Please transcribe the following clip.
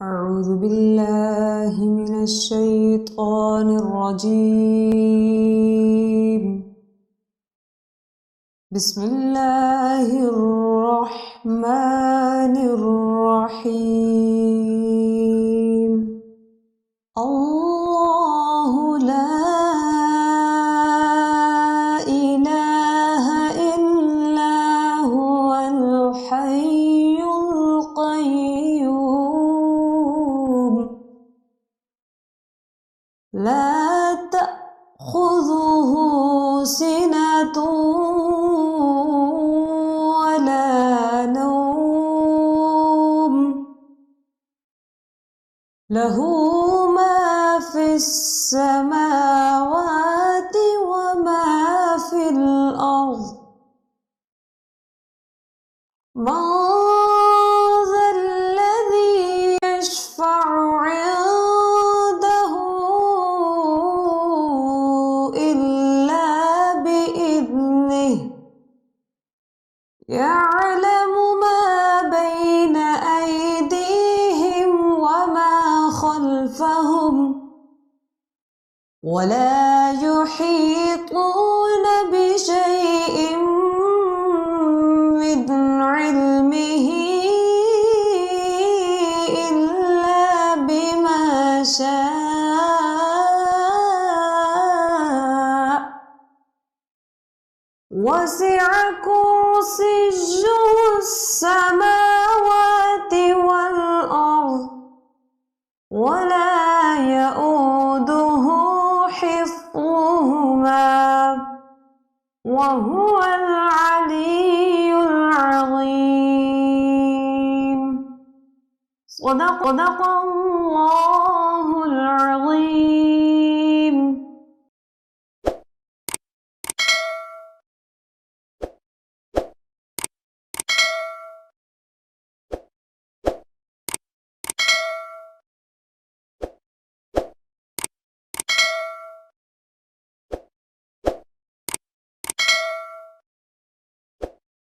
أعوذ بالله من الشيطان الرجيم. بسم الله الرحمن الرحيم. الله لا إله إلا هو الحي القيوم لا تأخذه سنة ولا نوم له ما في السماوات وما في الأرض من ذا الذي يشفع عنده إلا بإذنه يعلم ما بين أيديهم وما خلفهم ولا يحيطون بشيء من علمه إلا بما شاء وسع كرسيه السماوات والأرض ولا يؤوده حفظهما وهو العلي العظيم. صدق الله العظيم.